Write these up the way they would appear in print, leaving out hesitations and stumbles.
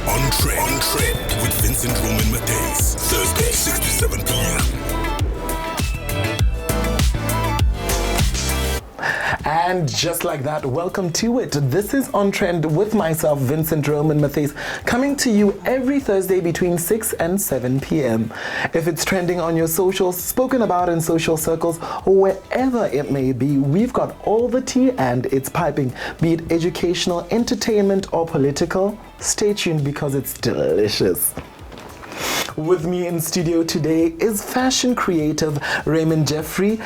On Trend with Vincent, Raymond, Matthys. Thursday, 6 to 7 p.m. And just like that, welcome to it. This is On Trend with myself, Vincent, Raymond, Matthys, coming to you every Thursday between 6 and 7 p.m. If it's trending on your socials, spoken about in social circles, or wherever it may be, we've got all the tea and it's piping, be it educational, entertainment, or political. Stay tuned because it's delicious. With me in studio today is fashion creative Raymond Geofrey.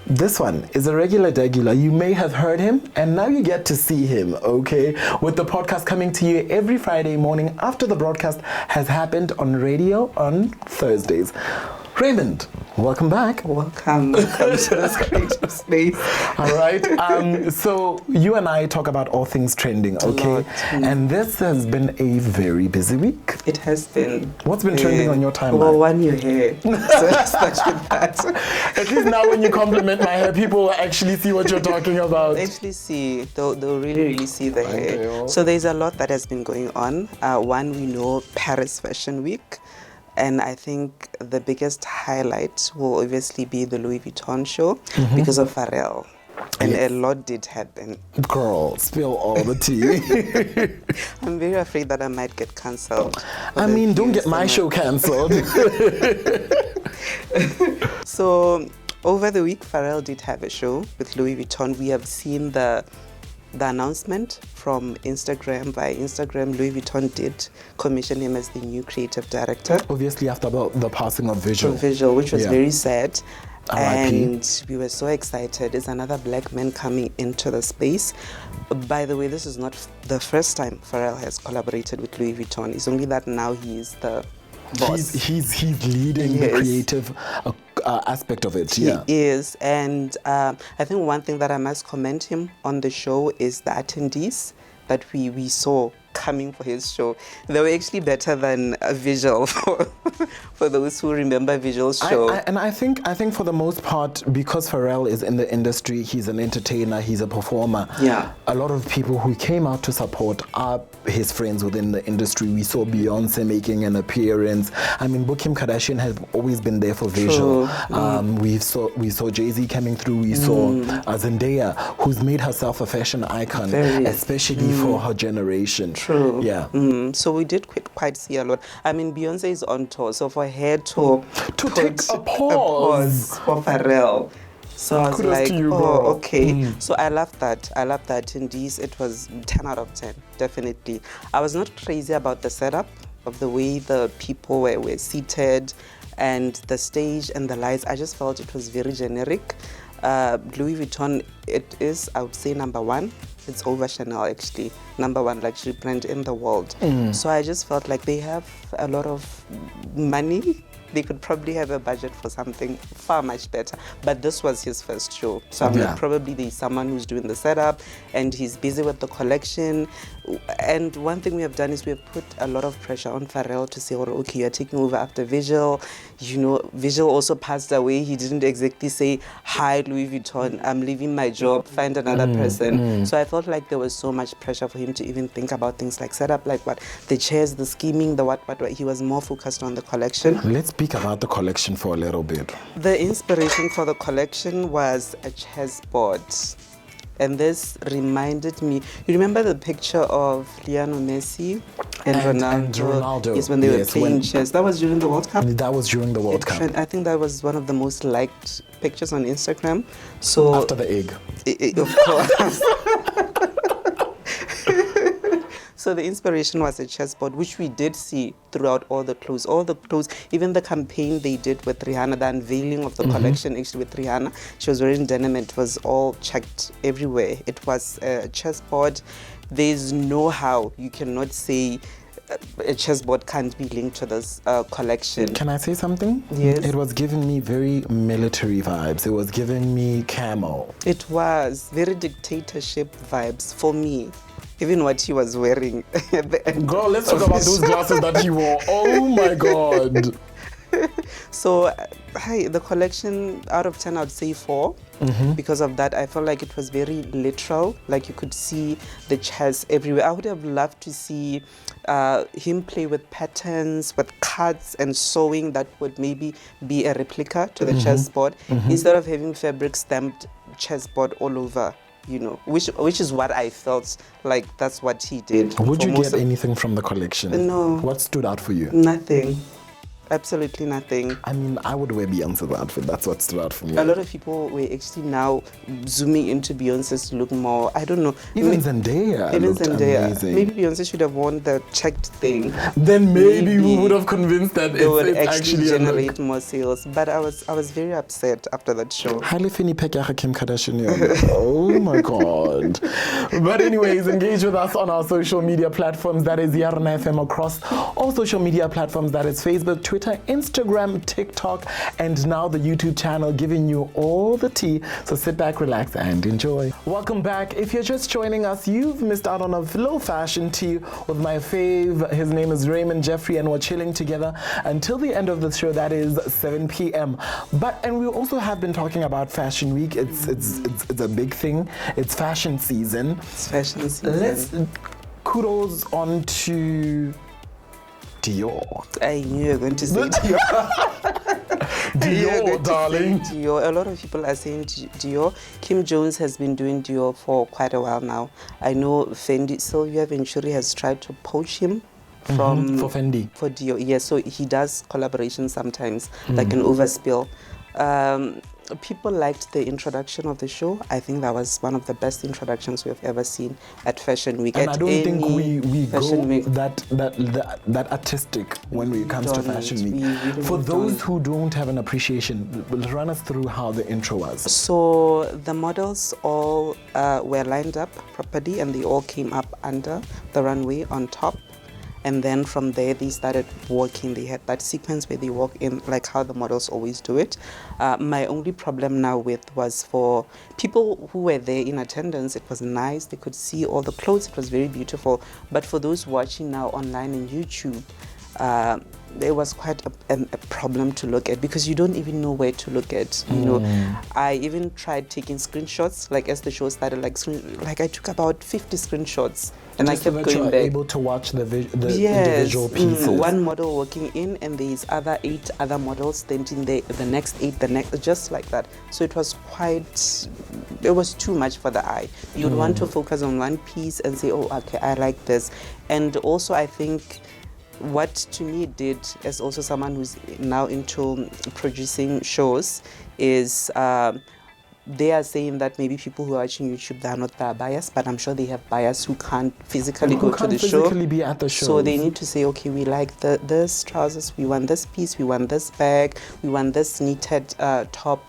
This one is a regular. You may have heard him, and now you get to see him, okay? With the podcast coming to you every Friday morning after the broadcast has happened on radio on Thursdays. Raymond, welcome back. Welcome to this creative space. All right. So you and I talk about all things trending, okay? And this has been a very busy week. It has been. What's been trending on your timeline? Well, one, your hair. So let's start with that. At least now when you compliment my hair, people will actually see what you're talking about. They'll actually see. They'll really see the hair. So there's a lot that has been going on. One, we know Paris Fashion Week. And I think the biggest highlight will obviously be the Louis Vuitton show because of Pharrell. And a lot did happen. Girl, spill all the tea. I'm very afraid that I might get cancelled. I mean, don't get my show cancelled. So, over the week, Pharrell did have a show with Louis Vuitton. We have seen the announcement from Instagram. Via Instagram, Louis Vuitton did commission him as the new creative director. Obviously, after the passing of Visual, which was very sad. R.I.P. And we were so excited. There's another black man coming into the space. By the way, this is not the first time Pharrell has collaborated with Louis Vuitton. It's only that now he is the boss. He's leading the creative aspect of it. He is. And I think one thing that I must commend him on the show is the attendees that we saw coming for his show. They were actually better than a Visual for those who remember Visual's show. I think for the most part, because Pharrell is in the industry, he's an entertainer, he's a performer. Yeah. A lot of people who came out to support are his friends within the industry. We saw Beyonce making an appearance. I mean, Kim Kardashian has always been there for Visual. We saw Jay-Z coming through. We saw Zendaya, who's made herself a fashion icon, especially for her generation. True. Yeah. So we did quite see a lot. I mean, Beyonce is on tour, so for her to take a pause for Pharrell. So I was Kudos to you, okay. So I love that. I love that. Indeed, it was 10 out of 10, definitely. I was not crazy about the setup of the way the people were seated and the stage and the lights. I just felt it was very generic. Louis Vuitton, it is, I would say, number one. It's over Chanel, actually. Number one luxury brand in the world. So I just felt like they have a lot of money. They could probably have a budget for something far much better. But this was his first show. So I'm like, probably there's someone who's doing the setup and he's busy with the collection. And one thing we have done is we have put a lot of pressure on Pharrell to say, okay, you're taking over after Visual. You know, Visual also passed away. He didn't exactly say, hi, Louis Vuitton, I'm leaving my job, find another person. So I felt like there was so much pressure for him to even think about things like setup, like what, the chairs, the scheming, the what. He was more focused on the collection. Let's speak about the collection for a little bit. The inspiration for the collection was a chessboard. And this reminded me, you remember the picture of Lionel Messi and Ronaldo? Yes, when they were playing chess. That was during the World Cup? That was during the World Cup. I think that was one of the most liked pictures on Instagram. So after the egg. Of course. So the inspiration was a chessboard, which we did see throughout all the clothes. All the clothes, even the campaign they did with Rihanna, the unveiling of the collection actually with Rihanna. She was wearing denim. It was all checked everywhere. It was a chessboard. There's no how you cannot say a chessboard can't be linked to this collection. Can I say something? Yes. It was giving me very military vibes. It was giving me camo. It was very dictatorship vibes for me. Even what he was wearing at the end. Girl, let's talk about those glasses that he wore. Oh my God. So, hi, the collection out of 10, I'd say 4. Because of that, I felt like it was very literal. Like you could see the chess everywhere. I would have loved to see him play with patterns, with cuts and sewing that would maybe be a replica to the chessboard instead of having fabric stamped chessboard all over. You know, which is what I felt like that's what he did. Would you get anything from the collection? No. What stood out for you? Nothing. Absolutely nothing. I mean, I would wear Beyonce's outfit. That's what stood out for me. A lot of people were actually now zooming into Beyonce's to look more, I don't know. Even Zendaya looked amazing. Maybe Beyonce should have worn the checked thing. Then maybe we would have convinced that it would it's actually generate more sales. But I was very upset after that show. Highly Finny Pekyaha Kim Kardashian. Oh my God. But anyways, engage with us on our social media platforms. That is Yarna FM across all social media platforms. That is Facebook, Twitter, Instagram, TikTok, and now the YouTube channel, giving you all the tea. So sit back, relax, and enjoy. Welcome back. If you're just joining us, you've missed out on a low fashion tea with my fave. His name is Raymond, Geofrey, and we're chilling together until the end of the show. That is 7 p.m. And we also have been talking about Fashion Week. It's a big thing. It's fashion season. It's fashion season. Let's kudos on to Dior. I knew you were going to say Dior. Dior, darling. Dior. A lot of people are saying Dior. Kim Jones has been doing Dior for quite a while now. I know Fendi, Sylvia Venturi has tried to poach him from for Fendi. For Dior, yes. So he does collaborations sometimes, like an overspill. People liked the introduction of the show. I think that was one of the best introductions we have ever seen at Fashion Week. And I don't think we go week. that artistic when it comes to Fashion Week. Really For those who don't have an appreciation, run us through how the intro was. So the models all were lined up properly, and they all came up under the runway on top. And then from there, they started walking. They had that sequence where they walk in, like how the models always do it. My only problem now was for people who were there in attendance, it was nice. They could see all the clothes. It was very beautiful. But for those watching now online and YouTube, there was quite a problem to look at because you don't even know where to look at. You know, I even tried taking screenshots. Like as the show started, like I took about 50 screenshots. And just I kept going back. Able to watch the individual pieces. One model walking in, and there's 8 other models standing there. The next 8, just like that. So it was it was too much for the eye. You'd want to focus on one piece and say, oh, okay, I like this. And also, I think what to me did, as also someone who's now into producing shows, is they are saying that maybe people who are watching YouTube, they are not that biased, but I'm sure they have bias who can't physically go to the show. Be at the show. So they need to say, okay, we like this trousers, we want this piece, we want this bag, we want this knitted top,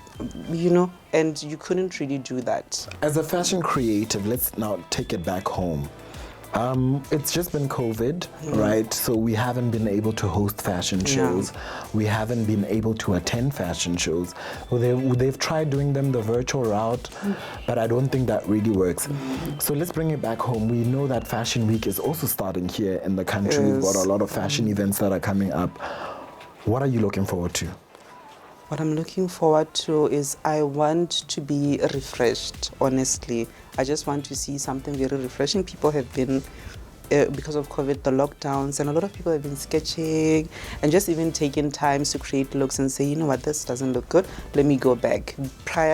you know, and you couldn't really do that. As a fashion creative, let's now take it back home. It's just been COVID, right? So we haven't been able to host fashion shows. We haven't been able to attend fashion shows. Well, they've tried doing them the virtual route, but I don't think that really works. So let's bring it back home. We know that Fashion Week is also starting here in the country. We've got a lot of fashion events that are coming up. What are you looking forward to? What I'm looking forward to is I want to be refreshed, honestly. I just want to see something very refreshing. People have been, because of COVID, the lockdowns, and a lot of people have been sketching and just even taking times to create looks and say, you know what, this doesn't look good, let me go back.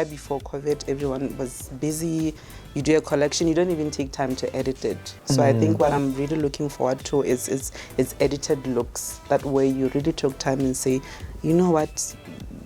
Before COVID, everyone was busy. You do a collection, you don't even take time to edit it. So I think what I'm really looking forward to is edited looks. That way you really took time and say, you know what,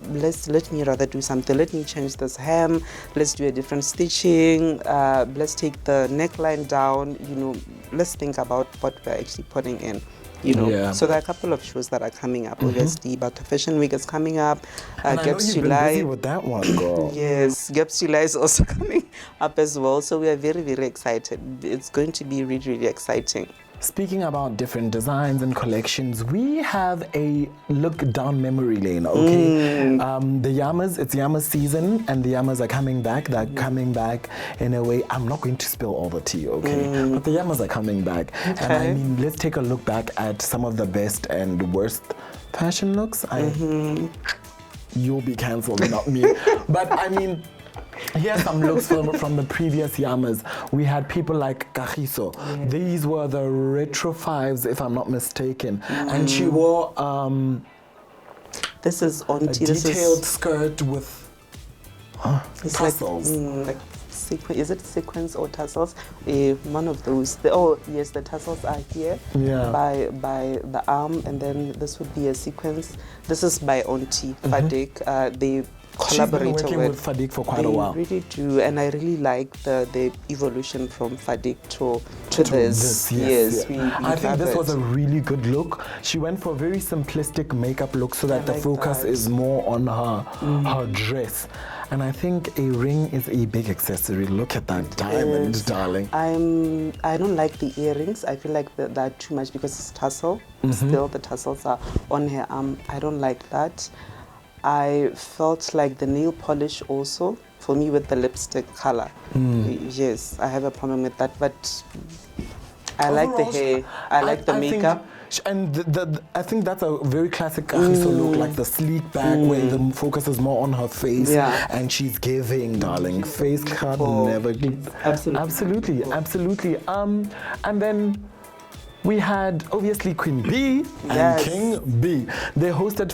let me rather do something. Let me change this hem. Let's do a different stitching. Let's take the neckline down. You know, let's think about what we're actually putting in. You know, so there are a couple of shows that are coming up. Obviously, but the Fashion Week is coming up. And I know you've been busy with that one, girl. Yes, Gaps July is also coming up as well. So we are very, very excited. It's going to be really, really exciting. speaking about different designs and collections, we have a look down memory lane, okay? The YAMAs, it's YAMA season, and the YAMAs are coming back. They're coming back in a way, I'm not going to spill all the tea, okay? But the YAMAs are coming back. And I mean, let's take a look back at some of the best and worst fashion looks. You'll be cancelled, not me. But I mean, here's some looks from the previous YAMAs. We had people like Kagiso. Yes. These were the retro 5s, if I'm not mistaken. And she wore this is on a detailed skirt with tassels. Like is it sequins or tassels? One of those. Yes, the tassels are here by the arm, and then this would be a sequence. This is by Auntie Fadik. They collaborated She's been working with Fadik for quite a while. They really do, and I really like the evolution from Fadik to this. Yes. I think this was a really good look. She went for a very simplistic makeup look so that the focus is more on her dress. And I think a ring is a big accessory. Look at that diamond, darling. I don't like the earrings. I feel like they're too much because it's tassel. Still, the tassels are on her arm. I don't like that. I felt like the nail polish also, for me, with the lipstick color. Yes, I have a problem with that, but I like the hair. I like the makeup. And I think that's a very classic Kagiso look, like the sleek back where the focus is more on her face, and she's giving, darling. Face cut, never give. Absolutely. And then we had obviously Queen B and King B. They hosted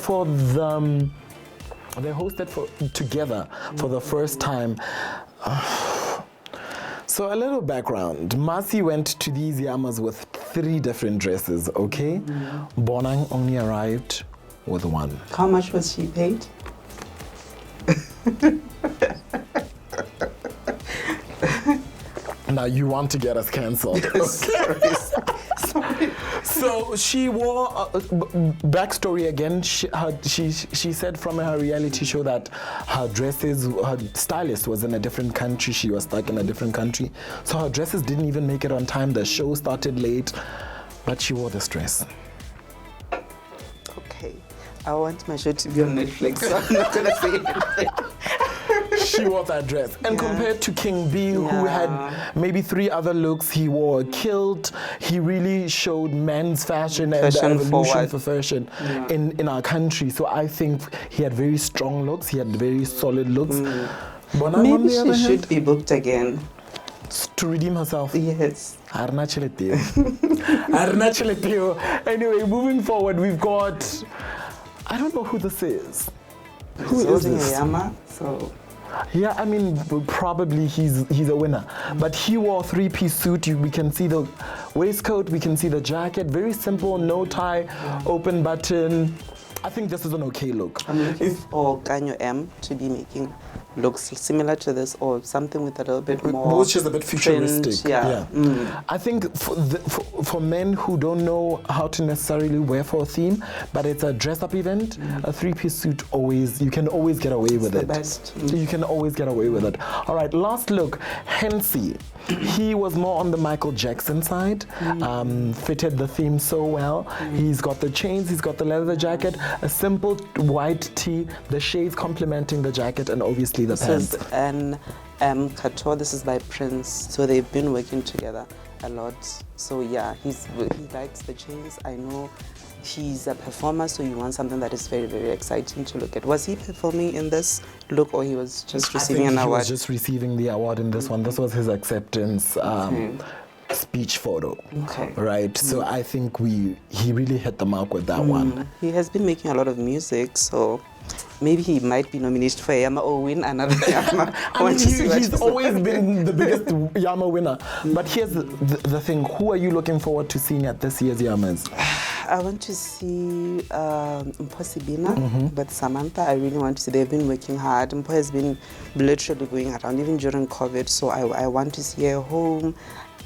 together for the first time. So a little background. Matthys went to these YAMAs with 3 different dresses, okay? Bonang only arrived with 1. How much was she paid? Now you want to get us cancelled. Sorry. So she wore, backstory again, she said from her reality show that her stylist was in a different country, she was stuck in a different country. So her dresses didn't even make it on time, the show started late, but she wore this dress. Okay, I want my show to be on Netflix, so I'm not gonna say anything. She wore that dress. And compared to King B, who had maybe 3 other looks, he wore a kilt. He really showed men's fashion and the evolution for fashion in our country. So I think he had very strong looks. He had very solid looks. Maybe she should be booked again. To redeem herself? Yes. Anyway, moving forward, we've got... I don't know who this is. Who is this? YAMA, so... Yeah, I mean, probably he's a winner. But he wore a 3-piece suit. We can see the waistcoat, we can see the jacket. Very simple, no tie, open button. I think this is an okay look. I'm looking for Kanyo M to be making looks similar to this, or something with a little bit more, which is a bit futuristic. Trend, I think for men who don't know how to necessarily wear for a theme, but it's a dress-up event, a 3-piece suit you can always get away with it. Best. You can always get away with it. All right, last look, Hennessy. He was more on the Michael Jackson side, fitted the theme so well. He's got the chains, he's got the leather jacket, a simple white tee, the shades complementing the jacket, and obviously the pants. This is an couture. This is by Prince. So they've been working together a lot. So yeah, he likes the chains. I know he's a performer, so you want something that is very, very exciting to look at. Was he performing in this look, or he was just receiving an award? He was just receiving the award in this one. This was his acceptance speech photo. Okay. Right. So I think he really hit the mark with that one. He has been making a lot of music, so maybe he might be nominated for a YAMA or win another YAMA. He's always been the biggest YAMA winner. But here's the thing. Who are you looking forward to seeing at this year's YAMAs? I want to see Mposibina with Samantha. I really want to see. They've been working hard. Mpo has been literally going around even during COVID. So I want to see her home.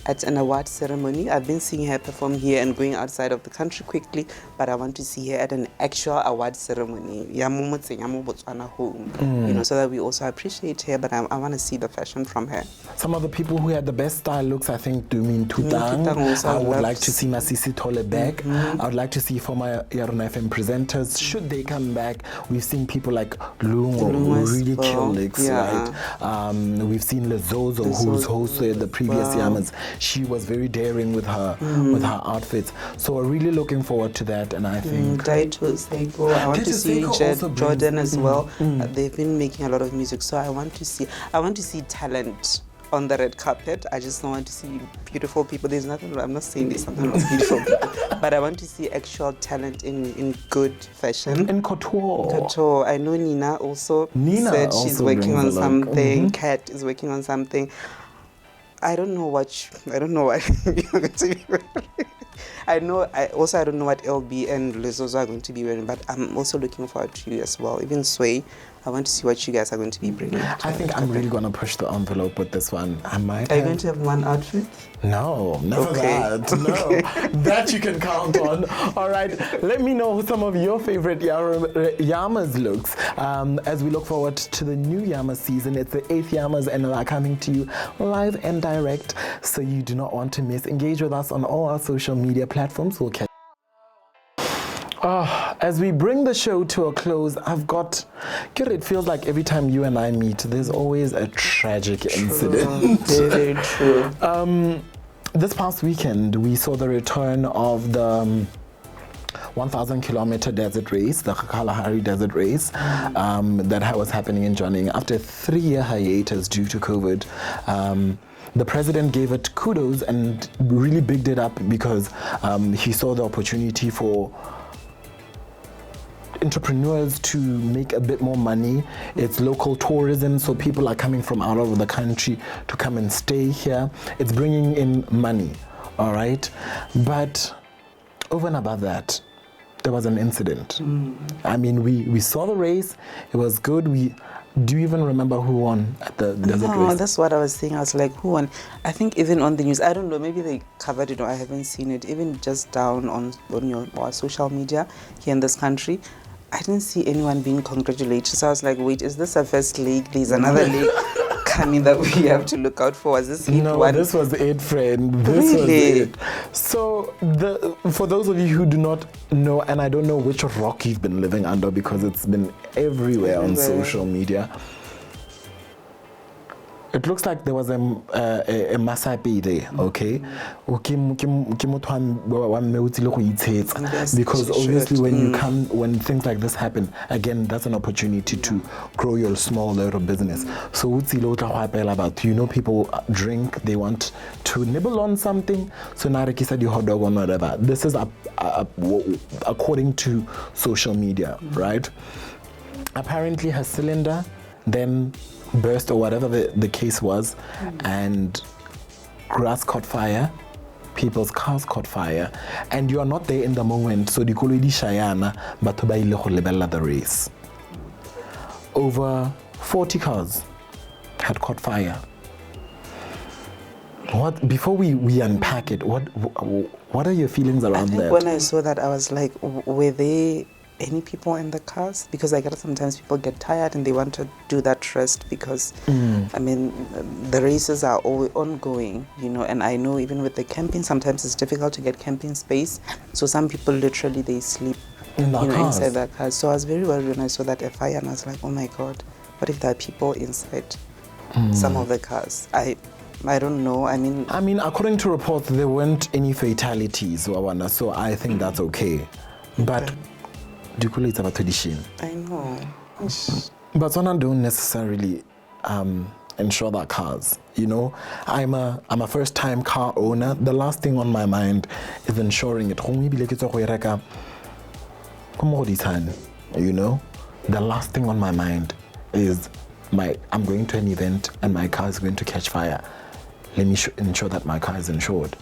at an award ceremony. I've been seeing her perform here and going outside of the country quickly, but I want to see her at an actual award ceremony. Botswana home, so that we also appreciate her, but I want to see the fashion from her. Some of the people who had the best style looks, I think, Dumin Tutang. I would like to see Masisi Tole back. I would like to see former Yarona FM presenters, should they come back. We've seen people like Lungo really kill licks, right? We've seen Lezozo, who's hosted the previous YAMAs. She was very daring with her outfits. So we're really looking forward to that, and I think I want to see Jordan as well. They've been making a lot of music, so I want to see talent on the red carpet. I just don't want to see beautiful people. There's nothing, I'm not saying there's nothing wrong with beautiful people, but I want to see actual talent in good fashion. In couture. Couture. I know Nina said she's working on something. Kat is working on something. I don't know what you're going to be wearing. I don't know what LB and Lezozo are going to be wearing, but I'm also looking forward to you as well. Even Sway, I want to see what you guys are going to be bringing. I think I'm really going to push the envelope with this one. Are you going to have one outfit? No, never that. No, that you can count on. All right, let me know some of your favorite YAMAs looks as we look forward to the new YAMA season. It's the 8th YAMAs, and are coming to you live and direct, so you do not want to miss. Engage with us on all our social media platforms. We'll catch. As we bring the show to a close, it feels like every time you and I meet, there's always a tragic incident. Very true. This past weekend, we saw the return of the 1,000-kilometer desert race, the Kalahari Desert Race, that was happening in Jwaneng after a 3-year hiatus due to COVID. The president gave it kudos and really bigged it up because he saw the opportunity for entrepreneurs to make a bit more money. It's local tourism, so people are coming from all over the country to come and stay here. It's bringing in money, all right? But over and above that, there was an incident. I mean, we saw the race. It was good. Do you even remember who won at the desert race? No, that's what I was saying. I was like, who won? I think even on the news, I don't know, maybe they covered it or I haven't seen it. Even just down on our social media here in this country, I didn't see anyone being congratulated. So I was like, wait, is this a first leg? There's another leg coming that we have to look out for. Was this it? No, this was it, friend. This was it. So for those of you who do not know, and I don't know which rock you've been living under because it's been everywhere on social media, it looks like there was a masapi there, okay? Because obviously when things like this happen, again, that's an opportunity to grow your small little business. So people drink, they want to nibble on something, so nareki said hot dog or whatever. This is according to social media, right? Apparently her cylinder then burst or whatever the case was, and grass caught fire, people's cars caught fire, and you are not there in the moment, so the kolodi shayana but to lebella the race. Over 40 cars had caught fire. Before we unpack it, what are your feelings around that? When I saw that, I was like, were there any people in the cars? Because I guess sometimes people get tired and they want to do that rest because I mean the races are all ongoing, and I know even with the camping sometimes it's difficult to get camping space, so some people literally they sleep inside their cars. So I was very worried when I saw that fire, and I was like, oh my god, what if there are people inside some of the cars? I don't know. I mean, according to reports, there weren't any fatalities, so I think that's okay. But it's about tradition. I know. Botswana don't necessarily insure their cars. I'm a first-time car owner. The last thing on my mind is insuring it. The last thing on my mind is I'm going to an event and my car is going to catch fire. Let me ensure that my car is insured.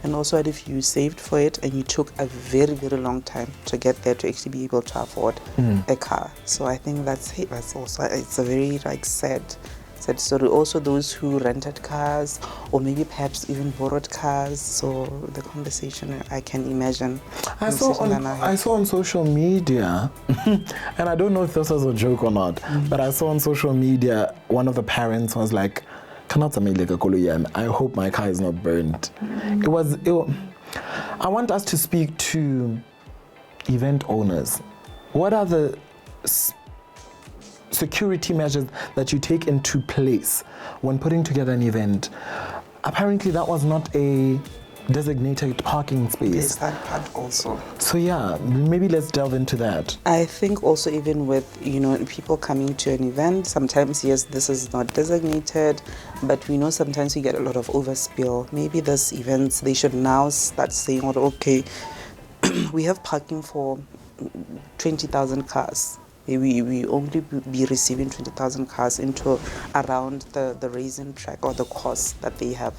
And also if you saved for it and you took a very, very long time to get there to actually be able to afford a car. So I think that's also, it's a very sad sad story. Also those who rented cars or maybe perhaps even borrowed cars. So the conversation, I can imagine. I saw on social media, and I don't know if this was a joke or not, but I saw on social media one of the parents was like, I hope my car is not burned. I want us to speak to event owners. What are the security measures that you take into place when putting together an event? Apparently that was not a designated parking space. There's that part also. So yeah, maybe let's delve into that. I think also even with, people coming to an event, sometimes, yes, this is not designated, but we know sometimes we get a lot of overspill. Maybe these events, they should now start saying, okay, we have parking for 20,000 cars. We only be receiving 20,000 cars into around the racing track or the course that they have,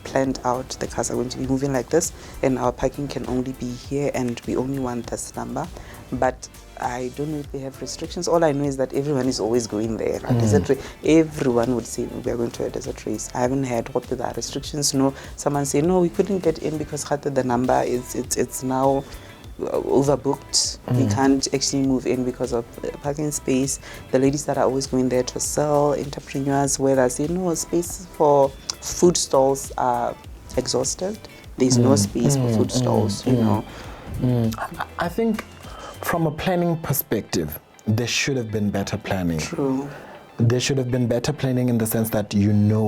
planned out. The cars are going to be moving like this, and our parking can only be here, and we only want this number. But I don't know if they have restrictions. All I know is that everyone is always going there. Desert race, everyone would say we are going to a desert race. I haven't heard what are the restrictions. No, someone say no, we couldn't get in because the number it's now overbooked. We can't actually move in because of parking space. The ladies that are always going there to sell, entrepreneurs, where they say no, space for food stalls are exhausted. There's no space for food stalls, I think from a planning perspective, there should have been better planning. True. There should have been better planning in the sense that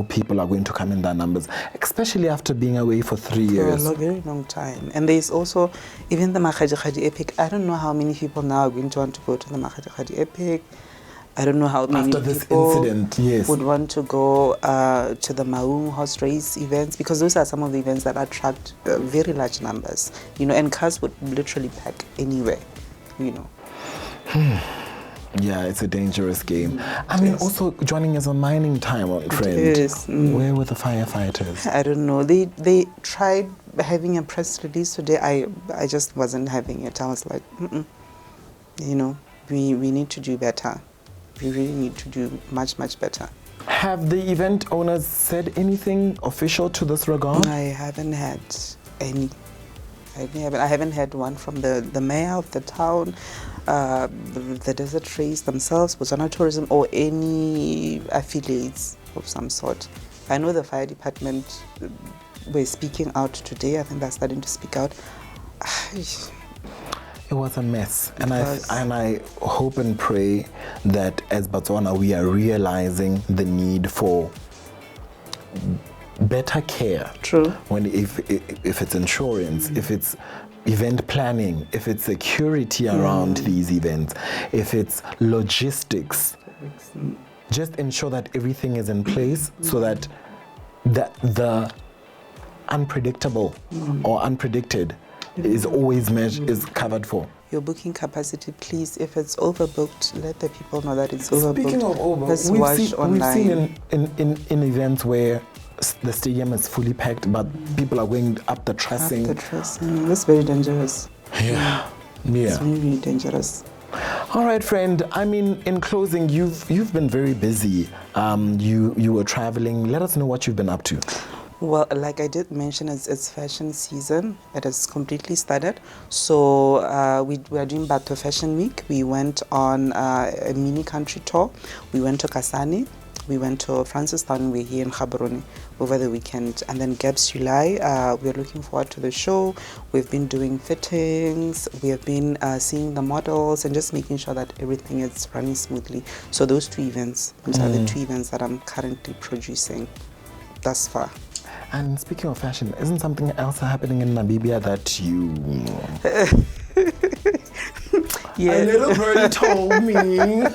people are going to come in their numbers, especially after being away for 3 years. For a very long time. And there's also even the Makgadikgadi Epic. I don't know how many people now are going to want to go to the Makgadikgadi Epic. I don't know how many after this people incident, yes, would want to go to the Maung horse race events, because those are some of the events that attract very large numbers, and cars would literally pack anywhere, Yeah, it's a dangerous game. I mean, also, Jwaneng is a mining town, friend. It is. Where were the firefighters? I don't know. They tried having a press release today. I just wasn't having it. I was like, we need to do better. We really need to do much, much better. Have the event owners said anything official to this regard? I haven't had any. I haven't had one from the mayor of the town, the desert race themselves, Botswana Tourism, or any affiliates of some sort. I know the fire department were speaking out today. I think they're starting to speak out. It was a mess, and I hope and pray that as Botswana we are realizing the need for better care. True. If it's insurance, if it's event planning, if it's security around these events, if it's logistics, just ensure that everything is in place so that the unpredictable or unpredicted is always is covered for. Your booking capacity, please, if it's overbooked, let the people know that it's overbooked. Speaking of overbooked, we've seen in events where the stadium is fully packed, but people are going up the trussing. That's very dangerous. Yeah. It's really, really dangerous. All right, friend. I mean, in closing, you've been very busy. You were traveling. Let us know what you've been up to. Well, like I did mention, it's fashion season. It has completely started. So we are doing Batho Fashion Week. We went on a mini country tour. We went to Kasane. We went to Francistown. We're here in Gaborone over the weekend. And then Gabs July, we're looking forward to the show. We've been doing fittings. We have been seeing the models and just making sure that everything is running smoothly. So those two events, those are the two events that I'm currently producing thus far. And speaking of fashion, isn't something else happening in Namibia that you... Yeah. A little birdie told me.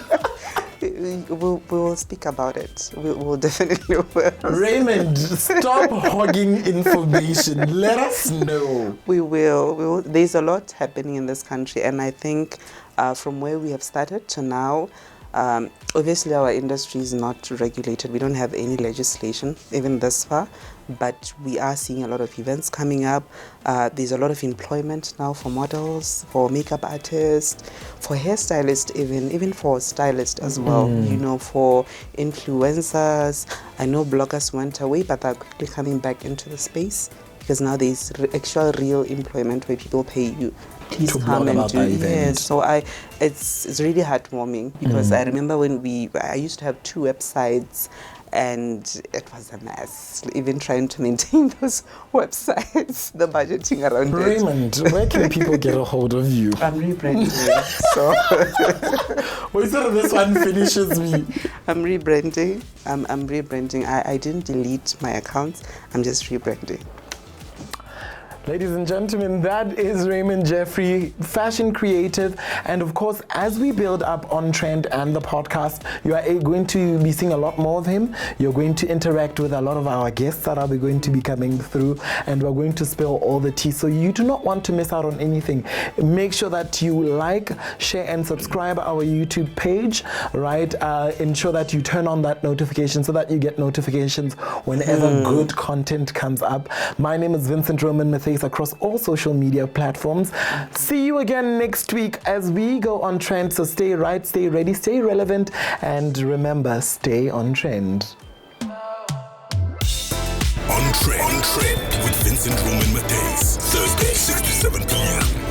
We will speak about it. We'll definitely will. Raymond, stop hogging information. Let us know. We will. There's a lot happening in this country, and I think from where we have started to now, Obviously, our industry is not regulated. We don't have any legislation, even this far, but we are seeing a lot of events coming up. There's a lot of employment now for models, for makeup artists, for hairstylists, even for stylists as well, you know, for influencers. I know bloggers went away, but they're quickly coming back into the space because now there's actual real employment where people pay you. Please come and do it. Yes, so it's really heartwarming because I remember when I used to have 2 websites and it was a mess, even trying to maintain those websites, the budgeting around Raymond, where can people get a hold of you? I'm rebranding, so Wait till this one finishes me. I'm rebranding. I'm rebranding. I didn't delete my accounts. I'm just rebranding. Ladies and gentlemen, that is Raymond Geofrey, fashion creative. And of course, as we build up On Trend and the podcast, you are going to be seeing a lot more of him. You're going to interact with a lot of our guests that are going to be coming through, and we're going to spill all the tea. So you do not want to miss out on anything. Make sure that you like, share, and subscribe our YouTube page, right? Ensure that you turn on that notification so that you get notifications whenever good content comes up. My name is Vincent Roman Matthys across all social media platforms. See you again next week as we go on trend. So stay right, stay ready, stay relevant, and remember, stay on trend. On Trend with Vincent Roman Matthys, Thursday, 6 to 7 p.m.